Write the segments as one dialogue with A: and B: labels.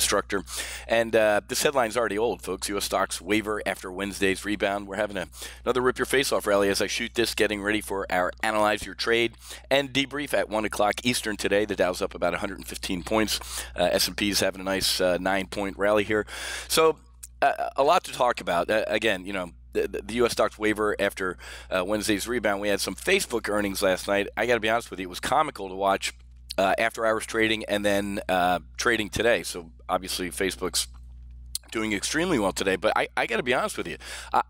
A: instructor. And this headline's already old, folks. U.S. stocks waver after Wednesday's rebound. We're having another rip-your-face-off rally as I shoot this, getting ready for our Analyze Your Trade and Debrief at 1 o'clock Eastern today. The Dow's up about 115 points. S&P's having a nice 9-point rally here. So a lot to talk about. Again, the U.S. stocks waver after Wednesday's rebound. We had some Facebook earnings last night. I got to be honest with you, it was comical to watch after-hours trading and then trading today. So obviously Facebook's doing extremely well today, but I got to be honest with you.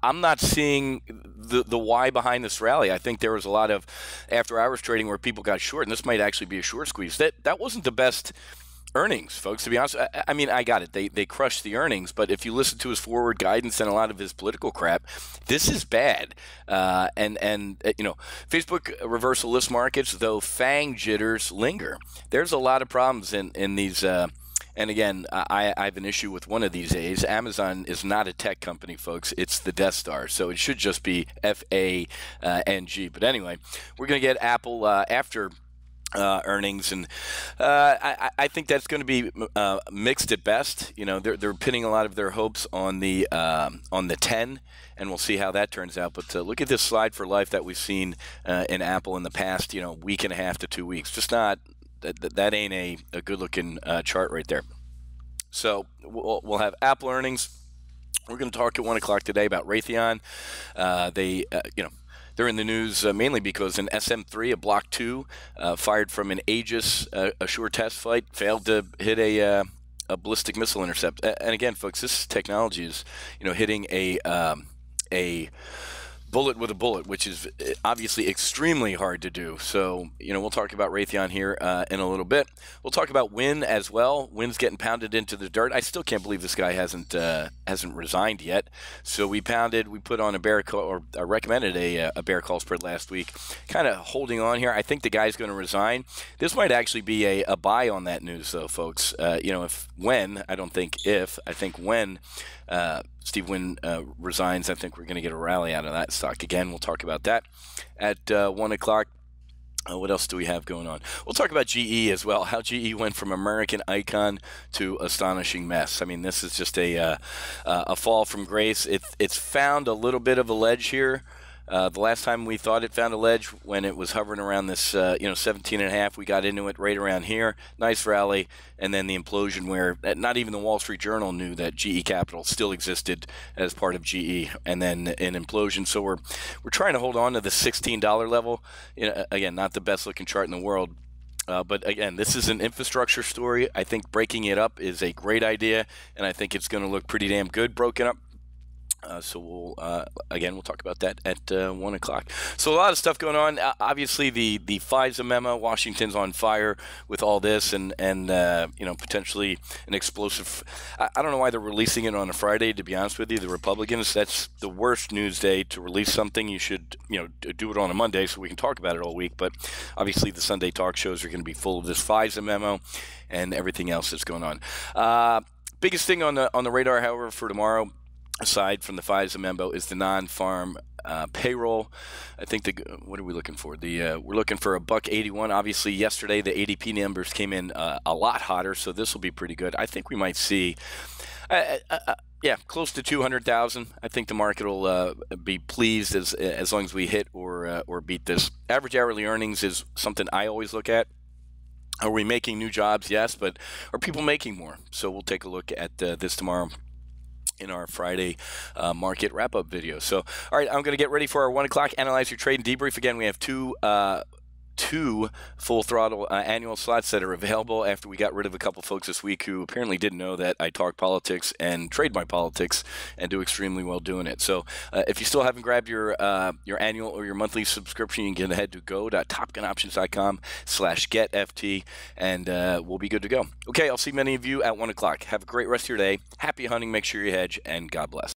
A: I'm not seeing the why behind this rally. I think there was a lot of after-hours trading where people got short, and this might actually be a short squeeze. That wasn't the best earnings, folks, to be honest. I mean, I got it. They crushed the earnings, but if you listen to his forward guidance and a lot of his political crap, this is bad. Facebook reversal list markets, though FANG jitters linger. There's a lot of problems in these. And again, I have an issue with one of these A's. Amazon is not a tech company, folks. It's the Death Star. So it should just be FANG. But anyway, we're going to get Apple after earnings, and I think that's going to be mixed at best. They're pinning a lot of their hopes on the 10, and we'll see how that turns out. But look at this slide for life that we've seen in Apple in the past, week and a half to 2 weeks. Just not that ain't a good-looking chart right there. So we'll have Apple earnings. We're going to talk at 1 o'clock today about Raytheon. They're in the news mainly because an SM-3, a Block 2, fired from an Aegis Ashore test flight, failed to hit a ballistic missile intercept. And again, folks, this technology is, hitting a bullet with a bullet, which is obviously extremely hard to do. So, we'll talk about Raytheon here in a little bit. We'll talk about WYNN as well. WYNN's getting pounded into the dirt. I still can't believe this guy hasn't resigned yet. So we put on a bear call, or recommended a bear call spread last week, kind of holding on here. I think the guy's going to resign. This might actually be a buy on that news, though, folks. If when, I don't think if, I think when Steve WYNN resigns, I think we're going to get a rally out of that stock. Again, we'll talk about that at 1 o'clock. What else do we have going on? We'll talk about GE as well, how GE went from American icon to astonishing mess. I mean, this is just a fall from grace. It's found a little bit of a ledge here. The last time we thought it found a ledge, when it was hovering around this 17.5, we got into it right around here. Nice rally, and then the implosion where not even the Wall Street Journal knew that GE Capital still existed as part of GE, and then an implosion. So we're trying to hold on to the $16 level. Again, not the best looking chart in the world. But again, this is an infrastructure story. I think breaking it up is a great idea, and I think it's going to look pretty damn good broken up. So we'll talk about that at 1 o'clock. So a lot of stuff going on. Obviously, the FISA memo. Washington's on fire with all this, and potentially an explosive. I don't know why they're releasing it on a Friday. To be honest with you, the Republicans, that's the worst news day to release something. You should do it on a Monday so we can talk about it all week. But obviously, the Sunday talk shows are going to be full of this FISA memo and everything else that's going on. Biggest thing on the radar, however, for tomorrow, aside from the FISA memo, is the non-farm payroll. I think what are we looking for? We're looking for $1.81. Obviously, yesterday the ADP numbers came in a lot hotter, so this will be pretty good. I think we might see, close to 200,000. I think the market will be pleased as long as we hit or beat this. Average hourly earnings is something I always look at. Are we making new jobs? Yes, but are people making more? So we'll take a look at this tomorrow in our Friday market wrap-up video. So, all right, I'm going to get ready for our 1 o'clock Analyze Your Trade and Debrief. Again, we have two full throttle annual slots that are available after we got rid of a couple folks this week who apparently didn't know that I talk politics and trade my politics and do extremely well doing it. So if you still haven't grabbed your annual or your monthly subscription, you can head to go.topgunoptions.com/getft, and we'll be good to go. Okay, I'll see many of you at 1 o'clock. Have a great rest of your day. Happy hunting. Make sure you hedge, and God bless.